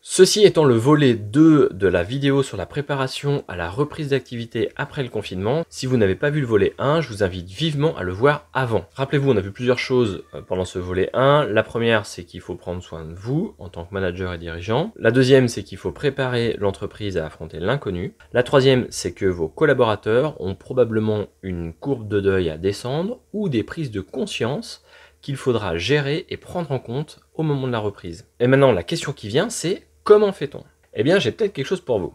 Ceci étant le volet 2 de la vidéo sur la préparation à la reprise d'activité après le confinement, si vous n'avez pas vu le volet 1, je vous invite vivement à le voir avant. Rappelez-vous, on a vu plusieurs choses pendant ce volet 1. La première, c'est qu'il faut prendre soin de vous en tant que manager et dirigeant. La deuxième, c'est qu'il faut préparer l'entreprise à affronter l'inconnu. La troisième, c'est que vos collaborateurs ont probablement une courbe de deuil à descendre ou des prises de conscience qu'il faudra gérer et prendre en compte au moment de la reprise. Et maintenant, la question qui vient, c'est comment fait-on? Eh bien, j'ai peut-être quelque chose pour vous.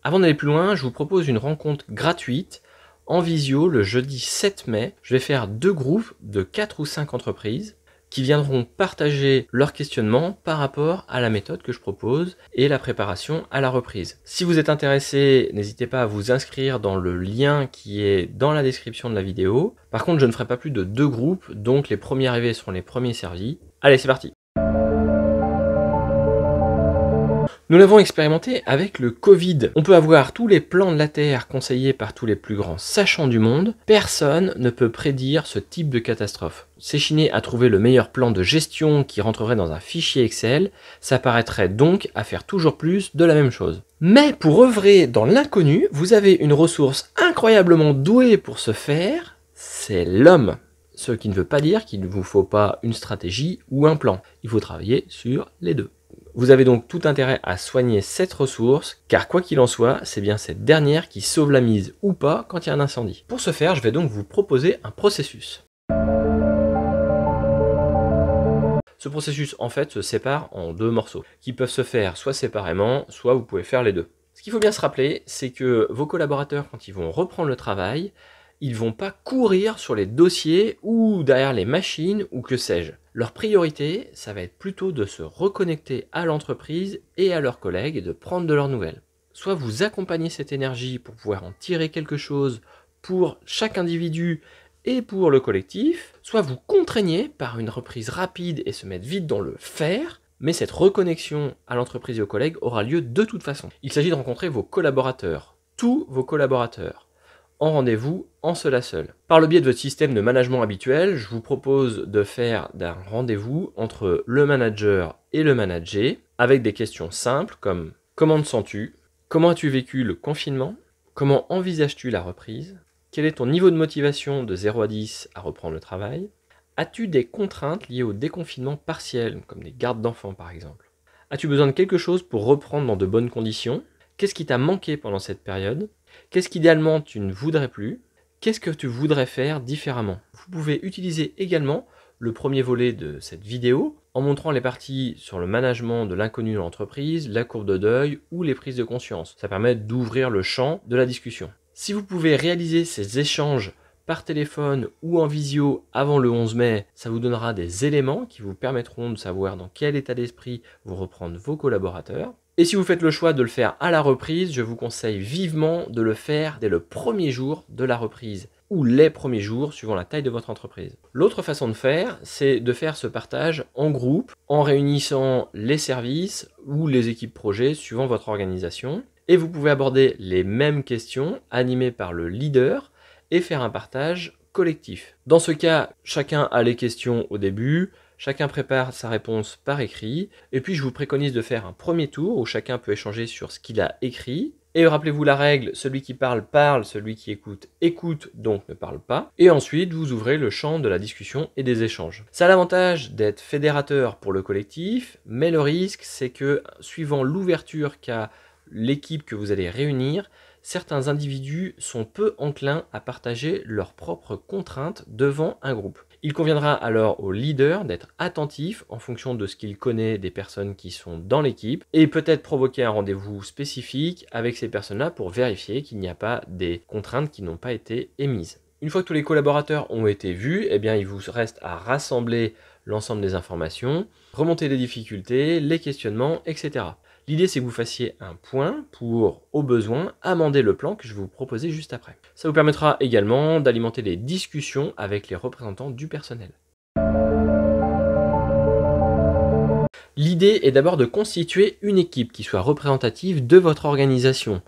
Avant d'aller plus loin, je vous propose une rencontre gratuite en visio le jeudi 7 mai. Je vais faire 2 groupes de 4 ou 5 entreprises qui viendront partager leurs questionnements par rapport à la méthode que je propose et la préparation à la reprise. Si vous êtes intéressé, n'hésitez pas à vous inscrire dans le lien qui est dans la description de la vidéo. Par contre, je ne ferai pas plus de 2 groupes, donc les premiers arrivés seront les premiers servis. Allez, c'est parti! Nous l'avons expérimenté avec le Covid. On peut avoir tous les plans de la Terre conseillés par tous les plus grands sachants du monde. Personne ne peut prédire ce type de catastrophe. S'échiner à trouver le meilleur plan de gestion qui rentrerait dans un fichier Excel, ça paraîtrait donc à faire toujours plus de la même chose. Mais pour œuvrer dans l'inconnu, vous avez une ressource incroyablement douée pour ce faire, c'est l'homme. Ce qui ne veut pas dire qu'il ne vous faut pas une stratégie ou un plan. Il faut travailler sur les deux. Vous avez donc tout intérêt à soigner cette ressource, car quoi qu'il en soit, c'est bien cette dernière qui sauve la mise ou pas quand il y a un incendie. Pour ce faire, je vais donc vous proposer un processus. Ce processus, en fait, se sépare en 2 morceaux, qui peuvent se faire soit séparément, soit vous pouvez faire les deux. Ce qu'il faut bien se rappeler, c'est que vos collaborateurs, quand ils vont reprendre le travail, ils vont pas courir sur les dossiers ou derrière les machines ou que sais-je. Leur priorité, ça va être plutôt de se reconnecter à l'entreprise et à leurs collègues et de prendre de leurs nouvelles. Soit vous accompagnez cette énergie pour pouvoir en tirer quelque chose pour chaque individu et pour le collectif, soit vous contraignez par une reprise rapide et se mettre vite dans le faire, mais cette reconnexion à l'entreprise et aux collègues aura lieu de toute façon. Il s'agit de rencontrer vos collaborateurs, tous vos collaborateurs, en rendez-vous en seul à seul. Par le biais de votre système de management habituel, je vous propose de faire un rendez-vous entre le manager et le managé avec des questions simples comme « Comment te sens-tu ? Comment as-tu vécu le confinement ? Comment envisages-tu la reprise ? Quel est ton niveau de motivation de 0 à 10 à reprendre le travail ? As-tu des contraintes liées au déconfinement partiel, comme des gardes d'enfants par exemple ? As-tu besoin de quelque chose pour reprendre dans de bonnes conditions ? Qu'est-ce qui t'a manqué pendant cette période ? Qu'est-ce qu'idéalement tu ne voudrais plus ? Qu'est-ce que tu voudrais faire différemment ? Vous pouvez utiliser également le premier volet de cette vidéo en montrant les parties sur le management de l'inconnu dans l'entreprise, la courbe de deuil ou les prises de conscience. Ça permet d'ouvrir le champ de la discussion. Si vous pouvez réaliser ces échanges par téléphone ou en visio avant le 11 mai, ça vous donnera des éléments qui vous permettront de savoir dans quel état d'esprit vont reprendre vos collaborateurs. Et si vous faites le choix de le faire à la reprise, je vous conseille vivement de le faire dès le premier jour de la reprise ou les premiers jours suivant la taille de votre entreprise. L'autre façon de faire, c'est de faire ce partage en groupe en réunissant les services ou les équipes projets suivant votre organisation. Et vous pouvez aborder les mêmes questions animées par le leader et faire un partage collectif. Dans ce cas, chacun a les questions au début, chacun prépare sa réponse par écrit, et puis je vous préconise de faire un premier tour où chacun peut échanger sur ce qu'il a écrit. Et rappelez-vous la règle, celui qui parle, parle, celui qui écoute, écoute, donc ne parle pas. Et ensuite, vous ouvrez le champ de la discussion et des échanges. Ça a l'avantage d'être fédérateur pour le collectif, mais le risque, c'est que, suivant l'ouverture qu'a l'équipe que vous allez réunir, certains individus sont peu enclins à partager leurs propres contraintes devant un groupe. Il conviendra alors au leader d'être attentif en fonction de ce qu'il connaît des personnes qui sont dans l'équipe et peut-être provoquer un rendez-vous spécifique avec ces personnes-là pour vérifier qu'il n'y a pas des contraintes qui n'ont pas été émises. Une fois que tous les collaborateurs ont été vus, eh bien, il vous reste à rassembler l'ensemble des informations, remonter les difficultés, les questionnements, etc. L'idée, c'est que vous fassiez un point pour, au besoin, amender le plan que je vais vous proposer juste après. Ça vous permettra également d'alimenter les discussions avec les représentants du personnel. L'idée est d'abord de constituer une équipe qui soit représentative de votre organisation.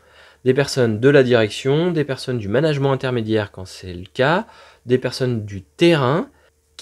Des personnes de la direction, des personnes du management intermédiaire quand c'est le cas, des personnes du terrain,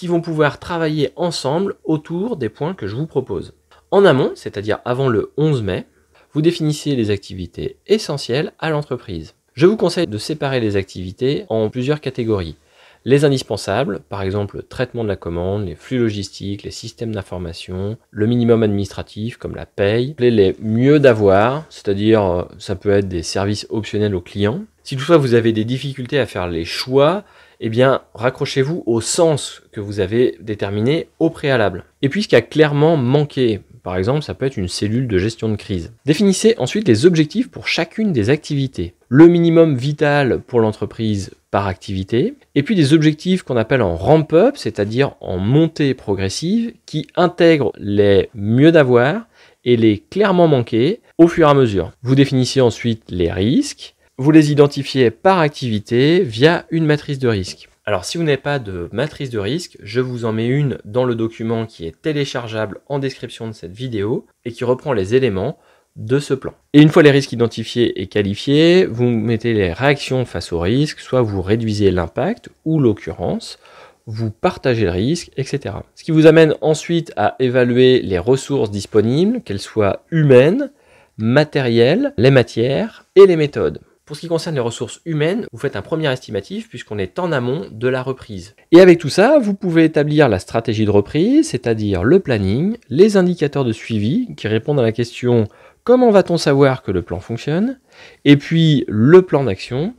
qui vont pouvoir travailler ensemble autour des points que je vous propose. En amont, c'est-à-dire avant le 11 mai, vous définissez les activités essentielles à l'entreprise. Je vous conseille de séparer les activités en plusieurs catégories. Les indispensables, par exemple le traitement de la commande, les flux logistiques, les systèmes d'information, le minimum administratif comme la paye, les mieux d'avoir, c'est-à-dire ça peut être des services optionnels aux clients. Si toutefois vous avez des difficultés à faire les choix, eh bien raccrochez-vous au sens que vous avez déterminé au préalable. Et puis ce qui a clairement manqué, par exemple, ça peut être une cellule de gestion de crise. Définissez ensuite les objectifs pour chacune des activités. Le minimum vital pour l'entreprise par activité, et puis des objectifs qu'on appelle en ramp-up, c'est-à-dire en montée progressive, qui intègrent les mieux d'avoir et les clairement manqués au fur et à mesure. Vous définissez ensuite les risques, vous les identifiez par activité via une matrice de risque. Alors si vous n'avez pas de matrice de risque, je vous en mets une dans le document qui est téléchargeable en description de cette vidéo et qui reprend les éléments de ce plan. Et une fois les risques identifiés et qualifiés, vous mettez les réactions face aux risques, soit vous réduisez l'impact ou l'occurrence, vous partagez le risque, etc. Ce qui vous amène ensuite à évaluer les ressources disponibles, qu'elles soient humaines, matérielles, les matières et les méthodes. Pour ce qui concerne les ressources humaines, vous faites un premier estimatif puisqu'on est en amont de la reprise. Et avec tout ça, vous pouvez établir la stratégie de reprise, c'est-à-dire le planning, les indicateurs de suivi qui répondent à la question « Comment va-t-on savoir que le plan fonctionne ?» et puis le plan d'action,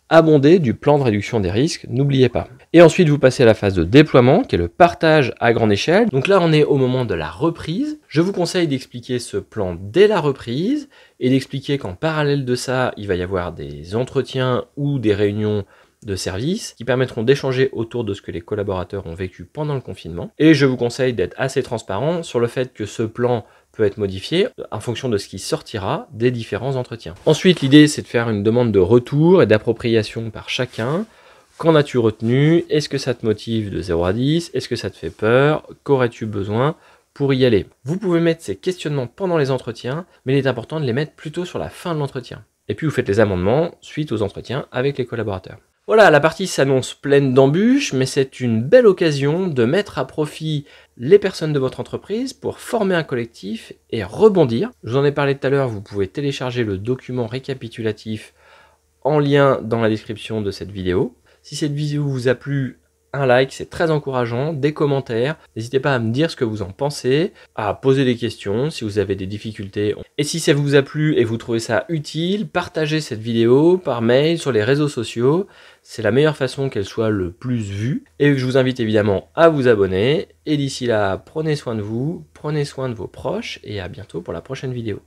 abondé du plan de réduction des risques, n'oubliez pas. Et ensuite, vous passez à la phase de déploiement, qui est le partage à grande échelle. Donc là, on est au moment de la reprise. Je vous conseille d'expliquer ce plan dès la reprise et d'expliquer qu'en parallèle de ça, il va y avoir des entretiens ou des réunions de service qui permettront d'échanger autour de ce que les collaborateurs ont vécu pendant le confinement. Et je vous conseille d'être assez transparent sur le fait que ce plan peut être modifié en fonction de ce qui sortira des différents entretiens. Ensuite, l'idée, c'est de faire une demande de retour et d'appropriation par chacun. Qu'en as-tu retenu? Est-ce que ça te motive de 0 à 10? Est-ce que ça te fait peur? Qu'aurais-tu besoin pour y aller? Vous pouvez mettre ces questionnements pendant les entretiens, mais il est important de les mettre plutôt sur la fin de l'entretien. Et puis vous faites les amendements suite aux entretiens avec les collaborateurs. Voilà, la partie s'annonce pleine d'embûches, mais c'est une belle occasion de mettre à profit les personnes de votre entreprise pour former un collectif et rebondir. Je vous en ai parlé tout à l'heure, vous pouvez télécharger le document récapitulatif en lien dans la description de cette vidéo. Si cette vidéo vous a plu, un like, c'est très encourageant, des commentaires. N'hésitez pas à me dire ce que vous en pensez, à poser des questions si vous avez des difficultés. Et si ça vous a plu et vous trouvez ça utile, partagez cette vidéo par mail, sur les réseaux sociaux. C'est la meilleure façon qu'elle soit le plus vue. Et je vous invite évidemment à vous abonner. Et d'ici là, prenez soin de vous, prenez soin de vos proches et à bientôt pour la prochaine vidéo.